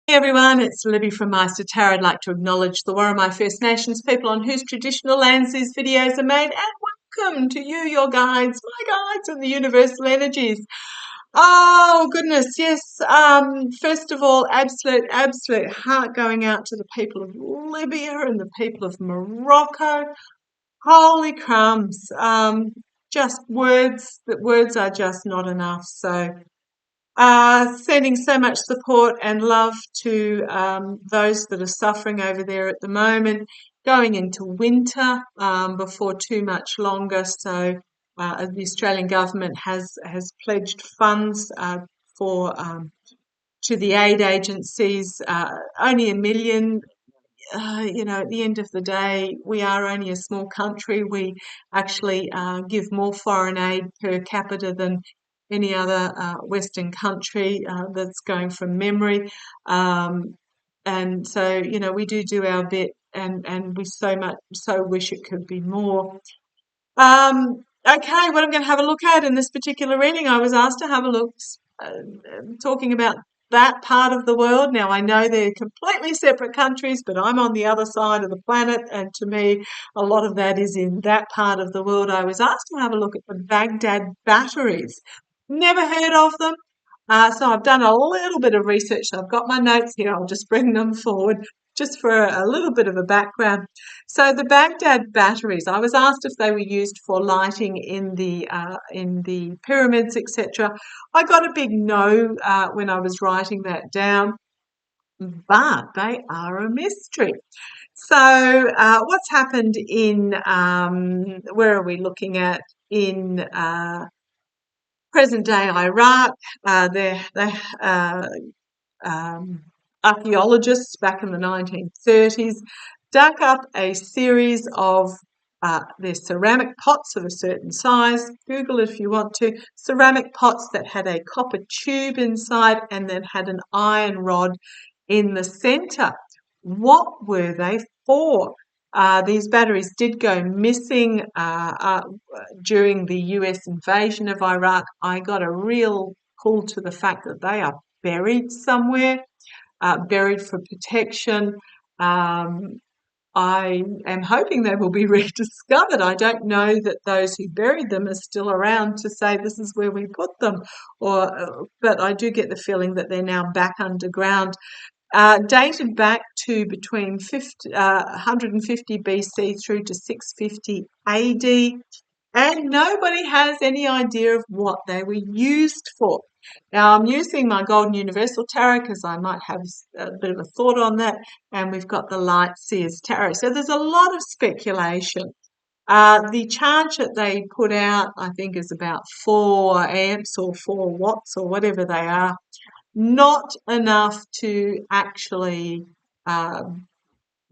Hey everyone, it's Libby from maighstirtarot. I'd like to acknowledge the Warramai First Nations people on whose traditional lands these videos are made, and welcome to you, your guides, my guides, and the universal energies. Oh goodness, yes. First of all, absolute heart going out to the people of Libya and the people of Morocco. Holy crumbs! Just words. That words are just not enough. So. Sending so much support and love to those that are suffering over there at the moment, going into winter before too much longer. So the Australian government has pledged funds for to the aid agencies. Only 1 million. At the end of the day, we are only a small country. We actually give more foreign aid per capita than any other Western country that's going from memory. And so, we do our bit, and we so wish it could be more. Okay, what I'm going to have a look at in this particular reading, I was asked to have a look talking about that part of the world. Now, I know they're completely separate countries, but I'm on the other side of the planet, and to me, a lot of that is in that part of the world. I was asked to have a look at the Bagdad Batteries. Never heard of them. So I've done a little bit of research. I've got my notes here. I'll just bring them forward just for a little bit of a background. So the Baghdad batteries, I was asked if they were used for lighting in the pyramids, etc. I got a big no when I was writing that down, but they are a mystery. So what's happened in where are we looking at in present day Iraq? They um, archaeologists back in the 1930s dug up a series of their ceramic pots of a certain size. Google it if you want to. Ceramic pots that had a copper tube inside and then had an iron rod in the centre. What were they for? These batteries did go missing during the US invasion of Iraq. I got a real pull to the fact that they are buried somewhere, buried for protection. Um, I am hoping they will be rediscovered. I don't know that those who buried them are still around to say this is where we put them, but I do get the feeling that they're now back underground. Dated back to between 150 BC through to 650 AD, and nobody has any idea of what they were used for. Now, I'm using my Golden Universal Tarot because I might have a bit of a thought on that, and we've got the Light Seers Tarot. So there's a lot of speculation. The charge that they put out, I think, is about 4 amps or 4 watts or whatever they are. Not enough to actually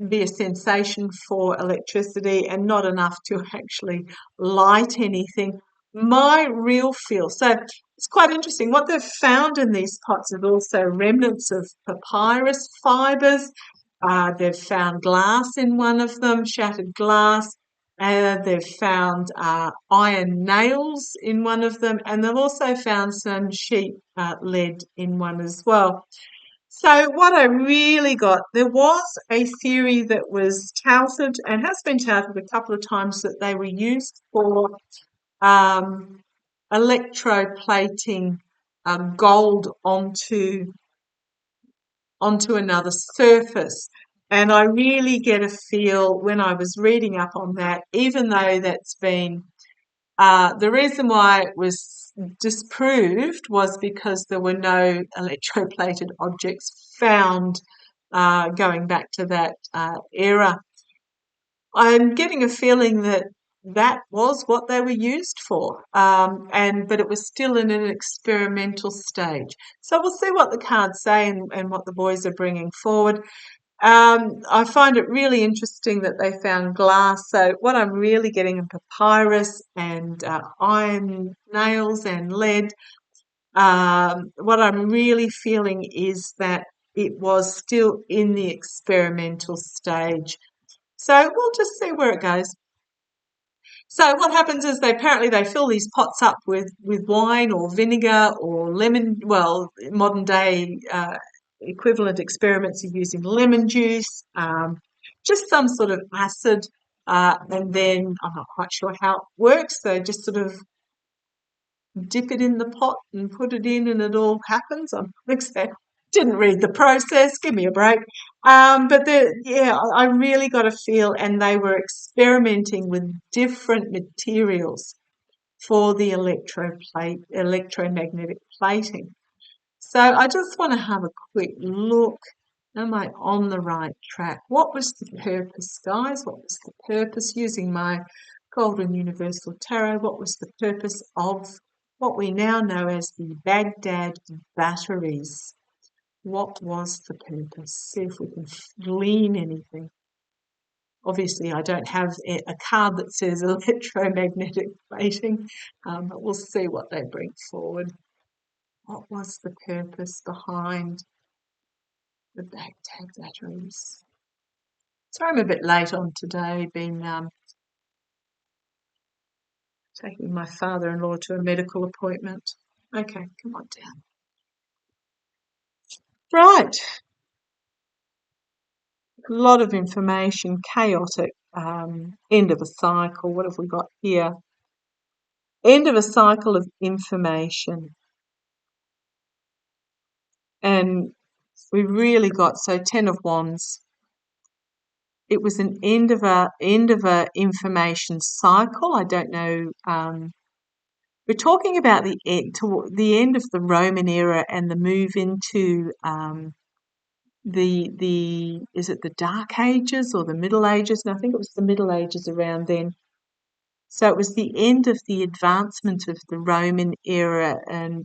be a sensation for electricity, and not enough to actually light anything. My real feel. So it's quite interesting. What they've found in these pots is also remnants of papyrus fibres. They've found glass in one of them, shattered glass. They've found iron nails in one of them, and they've also found some sheet lead in one as well. So what I really got, there was a theory that was touted and has been touted a couple of times that they were used for um, electroplating gold onto another surface. And I really get a feel when I was reading up on that, even though that's been the reason why it was disproved was because there were no electroplated objects found going back to that era. I'm getting a feeling that that was what they were used for, but it was still in an experimental stage. So we'll see what the cards say and what the boys are bringing forward. I find it really interesting that they found glass. So what I'm really getting in papyrus and iron nails and lead. What I'm really feeling is that it was still in the experimental stage. So we'll just see where it goes. So what happens is they fill these pots up with wine or vinegar or lemon. Well, modern day equivalent experiments are using lemon juice, just some sort of acid, and then I'm not quite sure how it works. They just sort of dip it in the pot and put it in, and it all happens. I'm didn't read the process. Give me a break. But yeah, I really got a feel, and they were experimenting with different materials for the electromagnetic plating. So I just want to have a quick look. Am I on the right track? What was the purpose, guys? What was the purpose using my Golden Universal Tarot? What was the purpose of what we now know as the Bagdad Batteries? What was the purpose? See if we can glean anything. Obviously, I don't have a card that says electromagnetic plating, but we'll see what they bring forward. What was the purpose behind the Bagdad Batteries? Sorry, I'm a bit late on today. Been taking my father-in-law to a medical appointment. Okay, come on down. Right. A lot of information, chaotic, end of a cycle. What have we got here? End of a cycle of information. And we really got, so 10 of Wands. It was an end of a information cycle. I don't know. We're talking about the end of the Roman era and the move into the is it the Dark Ages or the Middle Ages? No, I think it was the Middle Ages around then. So it was the end of the advancement of the Roman era, and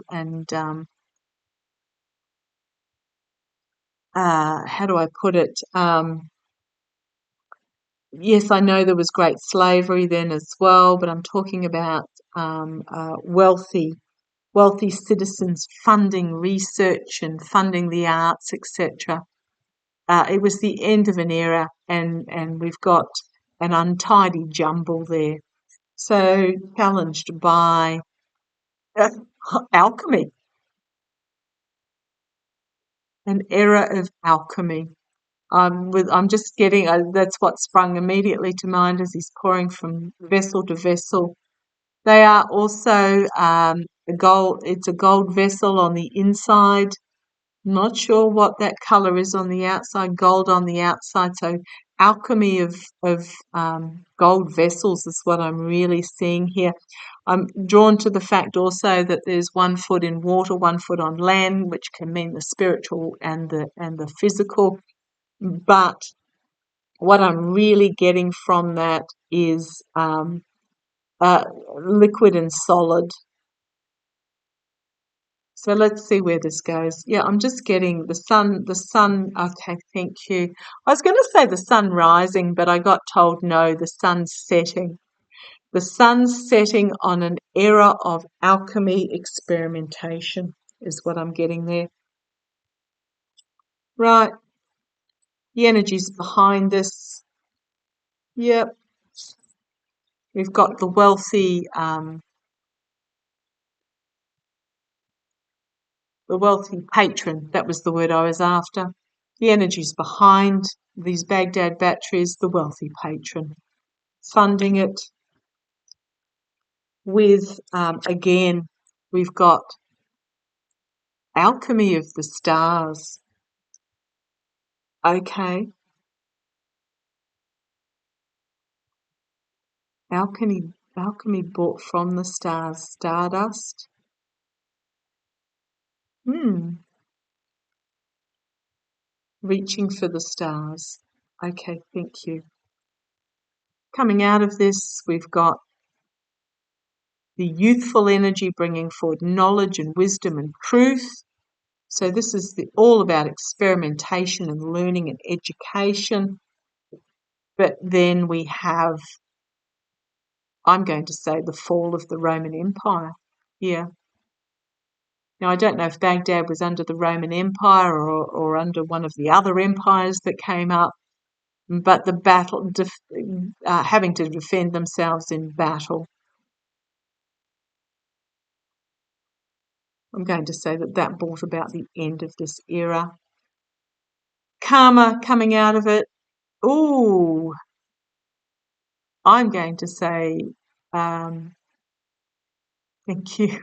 how do I put it? Yes, I know there was great slavery then as well, but I'm talking about wealthy citizens funding research and funding the arts, etc. It was the end of an era, and we've got an untidy jumble there. So challenged by uh, alchemy, an era of alchemy. I'm just getting that's what sprung immediately to mind as he's pouring from vessel to vessel. They are also a gold. It's a gold vessel on the inside. Not sure what that color is on the outside. Gold on the outside. So alchemy of gold vessels is what I'm really seeing here. I'm drawn to the fact also that there's 1 foot in water, 1 foot on land, which can mean the spiritual and the physical. But what I'm really getting from that is liquid and solid. So let's see where this goes. Yeah, I'm just getting the sun, okay, thank you. I was going to say the sun rising, but I got told no, the sun's setting. The sun's setting on an era of alchemy experimentation is what I'm getting there. Right, the energy's behind this. Yep, we've got the wealthy patron. That was the word I was after. The energy's behind these Baghdad batteries, the wealthy patron, funding it with, again, we've got alchemy of the stars. Okay. Alchemy brought from the stars, stardust. Reaching for the stars. Okay, thank you. Coming out of this, we've got the youthful energy bringing forward knowledge and wisdom and truth. So this is all about experimentation and learning and education. But then we have, I'm going to say, the fall of the Roman Empire. Yeah. Now, I don't know if Baghdad was under the Roman Empire or under one of the other empires that came up, but the battle, having to defend themselves in battle. I'm going to say that brought about the end of this era. karma coming out of it. Ooh, I'm going to say, um, thank you.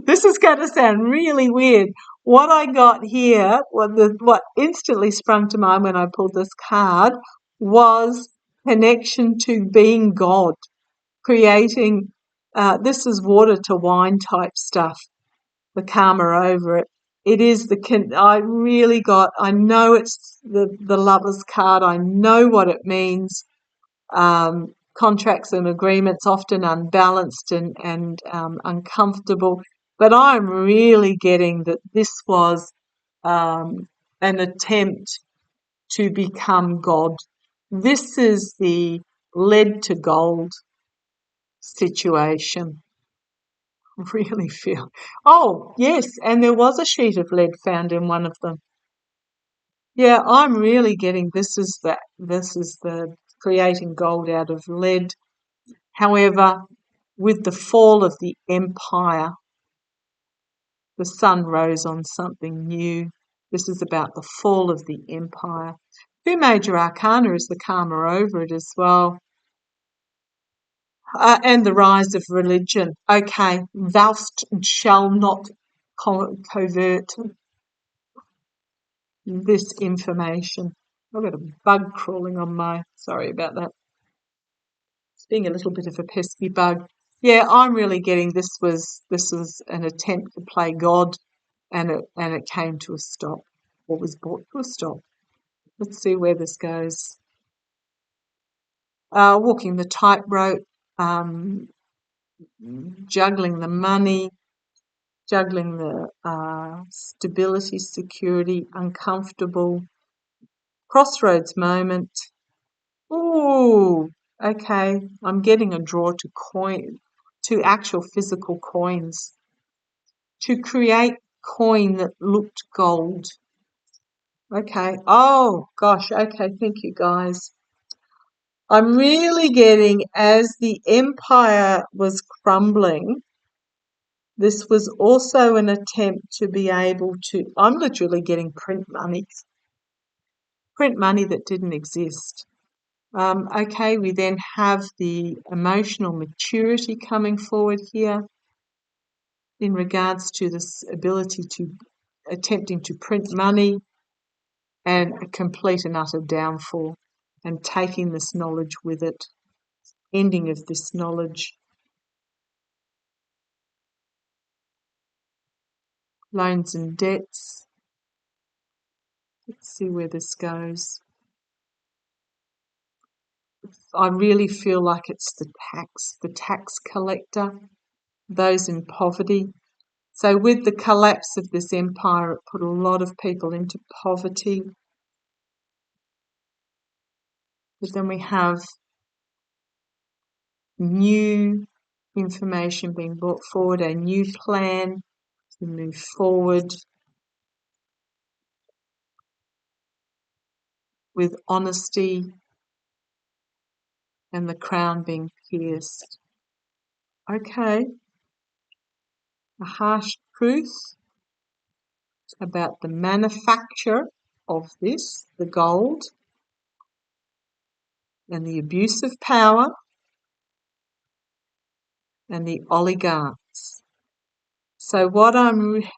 This is going to sound really weird. What I got here, what instantly sprung to mind when I pulled this card was connection to being God, creating. This is water to wine type stuff. The karma over it. It is I really got. I know it's the Lover's card. I know what it means. Contracts and agreements often unbalanced and uncomfortable. But I'm really getting that this was an attempt to become God. This is the lead to gold situation. Really feel. Oh, yes, and there was a sheet of lead found in one of them. Yeah, I'm really getting this is the creating gold out of lead. However, with the fall of the empire, the sun rose on something new. This is about the fall of the empire. Two major arcana is the karma over it as well. And the rise of religion. Okay, thou shall not covert this information. I've got a bug crawling on my, sorry about that. It's being a little bit of a pesky bug. Yeah, I'm really getting this was an attempt to play God, and it came to a stop, or was brought to a stop. Let's see where this goes. Walking the tightrope, um, juggling the money, juggling the stability, security, uncomfortable, crossroads moment. Ooh, okay. I'm getting a draw to actual physical coins, to create coin that looked gold. Okay. Oh, gosh. Okay. Thank you, guys. I'm really getting, as the empire was crumbling, this was also an attempt to be able to, I'm literally getting print money that didn't exist. Okay, we then have the emotional maturity coming forward here in regards to this ability to attempting to print money and a complete and utter downfall, and taking this knowledge with it, ending of this knowledge, loans and debts. Let's see where this goes. I really feel like it's the tax collector, those in poverty. So with the collapse of this empire, it put a lot of people into poverty. But then we have new information being brought forward, a new plan to move forward with honesty, and the crown being pierced. Okay, a harsh truth about the manufacture of this, the gold, and the abuse of power, and the oligarchs. So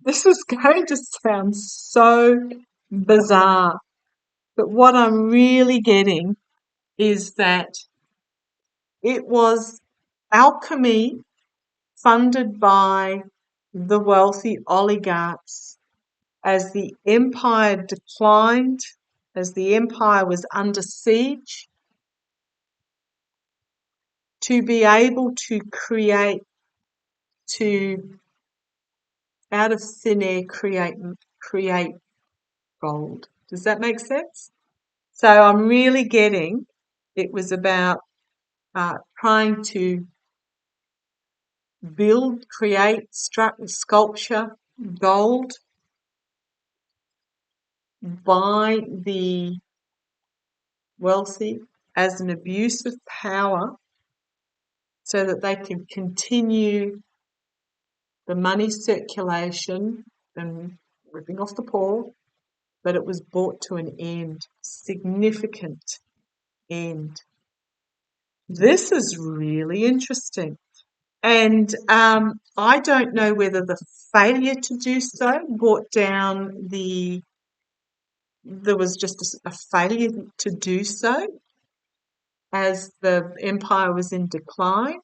this is going to sound so bizarre, but what I'm really getting is that it was alchemy funded by the wealthy oligarchs as the empire declined, as the empire was under siege, to be able to to out of thin air create gold. Does that make sense? So I'm really getting it was about trying to create sculpture, gold by the wealthy as an abuse of power so that they can continue the money circulation and ripping off the poor, but it was brought to an end, significant end. This is really interesting. And I don't know whether the failure to do so brought down there was just a failure to do so as the empire was in decline.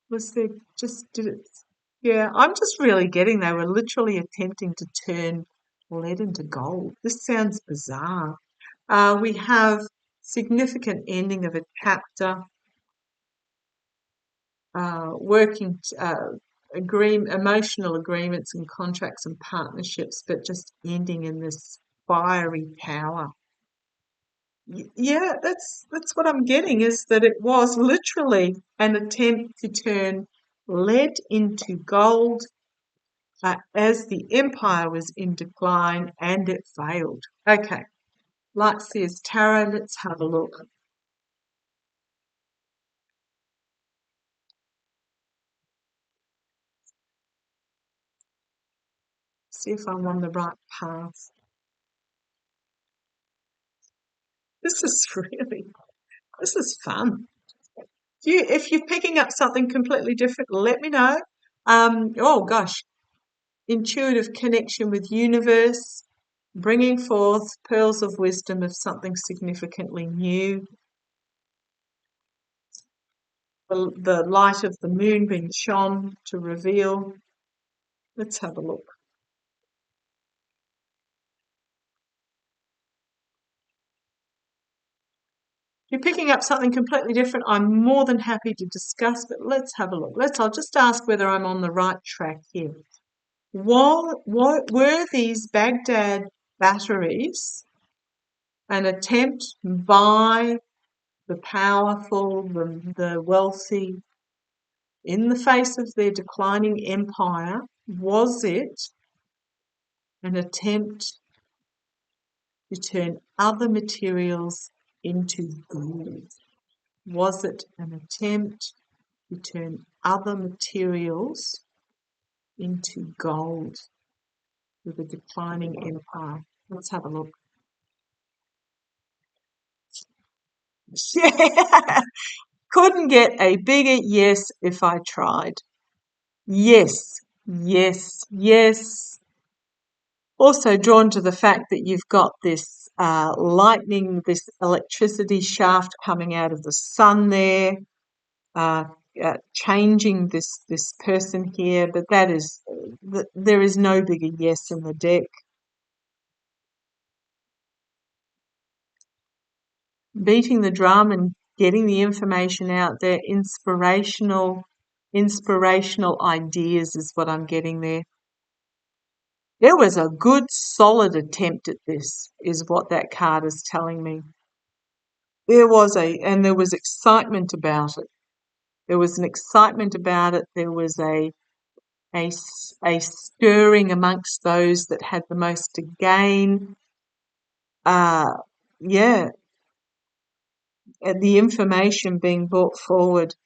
Was there just, did it? Yeah, I'm just really getting they were literally attempting to turn lead into gold. This sounds bizarre. We have significant ending of a chapter, working emotional agreements and contracts and partnerships, but just ending in this fiery tower. Yeah, that's what I'm getting, is that it was literally an attempt to turn lead into gold as the empire was in decline, and it failed. Okay, like says tarot, let's have a look. See if I'm on the right path. This is this is fun. If you're picking up something completely different, let me know. Oh gosh, intuitive connection with universe, bringing forth pearls of wisdom of something significantly new. The light of the moon being shone to reveal. Let's have a look. If you're picking up something completely different, I'm more than happy to discuss, but let's have a look. I'll just ask whether I'm on the right track here. Were these Baghdad batteries an attempt by the powerful, the wealthy, in the face of their declining empire? Was it an attempt to turn other materials into gold? Was it an attempt to turn other materials into gold with a declining empire? Let's have a look. Yeah. Couldn't get a bigger yes if I tried. Yes, yes, yes. Also drawn to the fact that you've got this lightning, this electricity shaft coming out of the sun there, uh, changing this person here, but there is no bigger yes in the deck. Beating the drum and getting the information out there, inspirational ideas is what I'm getting there. There was a good solid attempt at this, is what that card is telling me. There was excitement about it. There was an excitement about it. There was a stirring amongst those that had the most to gain. Yeah, and the information being brought forward.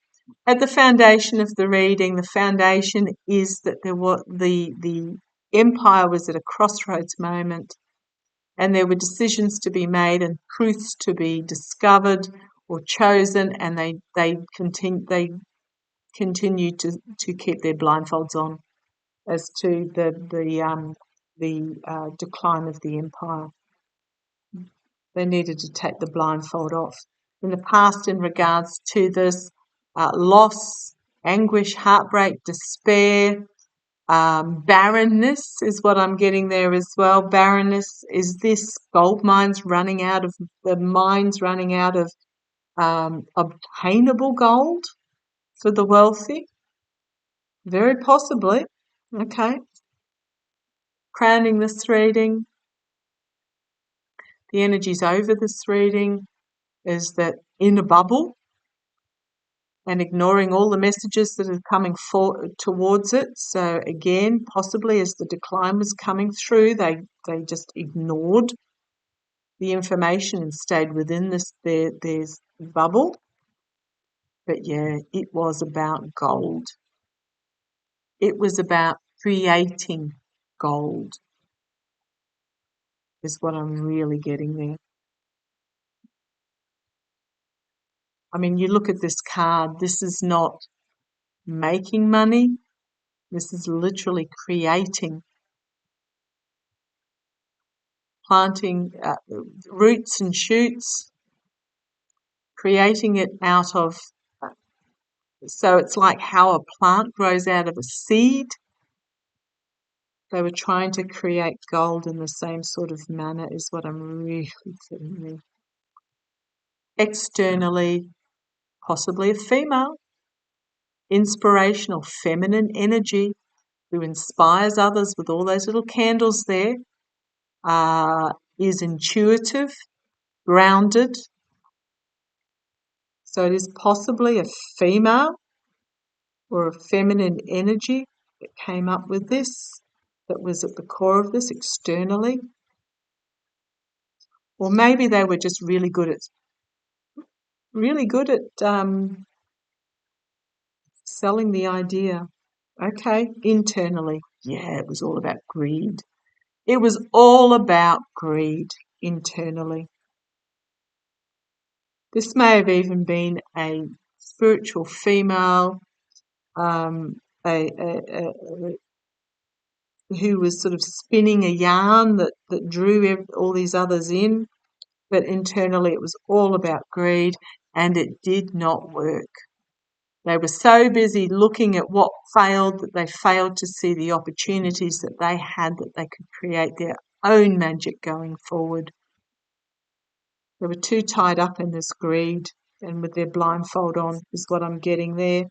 At the foundation of the reading, the foundation is that the empire was at a crossroads moment, and there were decisions to be made and truths to be discovered or chosen, and they continue to keep their blindfolds on as to the decline of the empire. They needed to take the blindfold off. In the past, in regards to this loss, anguish, heartbreak, despair, barrenness is what I'm getting there as well. Barrenness is this gold mines running out of the mines running out of obtainable gold for the wealthy. Very possibly. Okay. Crowning this reading, the energies over this reading is that in a bubble and ignoring all the messages that are coming towards it. So again, possibly as the decline was coming through, they just ignored the information and stayed within their bubble. But yeah, it was about gold. It was about creating gold. is what I'm really getting there. I mean, you look at this card, this is not making money. This is literally creating, planting roots and shoots, creating it out of, so it's like how a plant grows out of a seed. They were trying to create gold in the same sort of manner is what I'm really getting there. Externally, possibly a female, inspirational feminine energy who inspires others with all those little candles there, is intuitive, grounded. So it is possibly a female or a feminine energy that came up with this, that was at the core of this externally. Or maybe they were just really good at selling the idea. Okay, internally. Yeah, it was all about greed. It was all about greed internally. This may have even been a spiritual female, um, who was sort of spinning a yarn that drew all these others in, but internally it was all about greed, and it did not work. They were so busy looking at what failed that they failed to see the opportunities that they had, that they could create their own magic going forward. They were too tied up in this greed and with their blindfold on is what I'm getting there.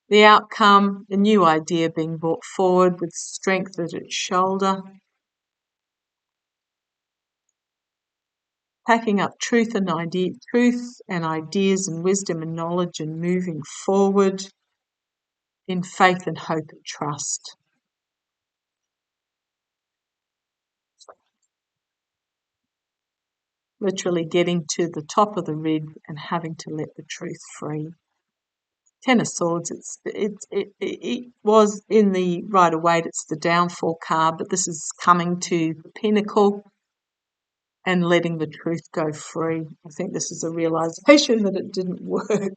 The outcome, a new idea being brought forward with strength at its shoulder. Packing up truth and ideas and wisdom and knowledge and moving forward in faith and hope and trust. Literally getting to the top of the rib and having to let the truth free. Ten of Swords, it was in the Rider-Waite, it's the downfall card, but this is coming to the pinnacle and letting the truth go free. I think this is a realization that it didn't work.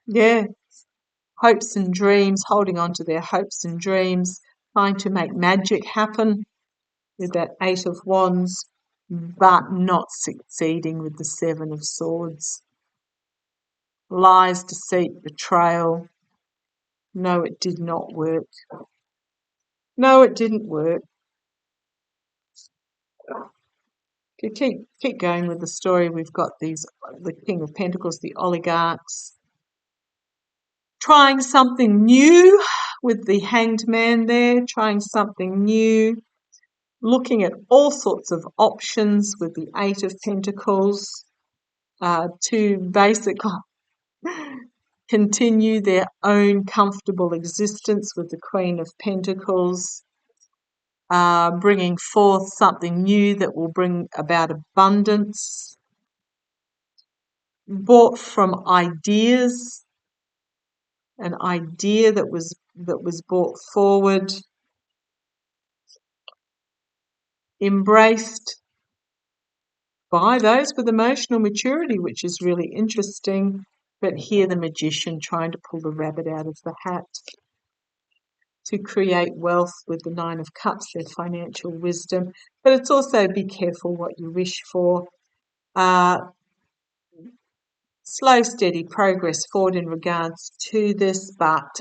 Yeah, hopes and dreams, holding on to their hopes and dreams, trying to make magic happen with that Eight of Wands, but not succeeding with the Seven of Swords. Lies, deceit, betrayal. No, it did not work. No, it didn't work. Keep going with the story. We've got the King of Pentacles, the oligarchs, trying something new with the Hanged Man there, trying something new, looking at all sorts of options with the Eight of Pentacles, to basically continue their own comfortable existence with the Queen of Pentacles, bringing forth something new that will bring about abundance, bought from ideas, an idea that was brought forward, embraced by those with emotional maturity, which is really interesting. But here the magician trying to pull the rabbit out of the hat to create wealth with the Nine of Cups, their financial wisdom. But it's also be careful what you wish for. Slow, steady progress forward in regards to this, but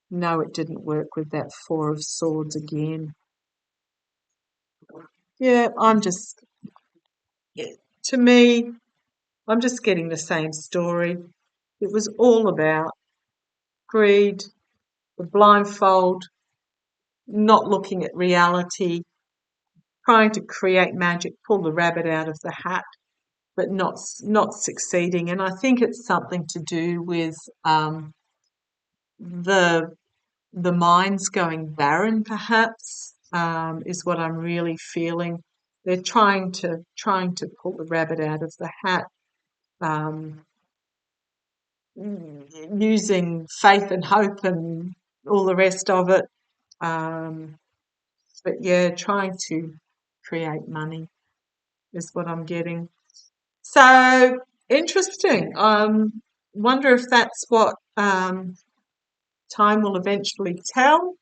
no, it didn't work with that Four of Swords again. Yeah, to me, I'm just getting the same story. It was all about greed, the blindfold, not looking at reality, trying to create magic, pull the rabbit out of the hat, but not succeeding. And I think it's something to do with the mind's going barren, perhaps, is what I'm really feeling. They're trying to pull the rabbit out of the hat, using faith and hope and all the rest of it. But yeah, trying to create money is what I'm getting. So interesting. Wonder if that's what time will eventually tell.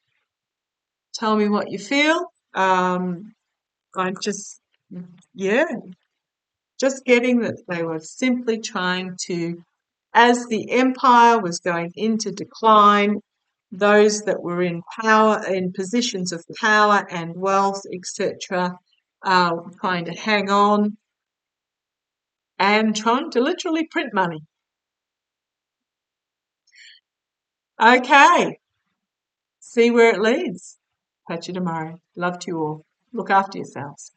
Tell me what you feel. I just, yeah, just getting that they were simply trying to, as the empire was going into decline, those that were in power, in positions of power and wealth, etc., trying to hang on and trying to literally print money. Okay, see where it leads. Catch you tomorrow. Love to you all. Look after yourselves.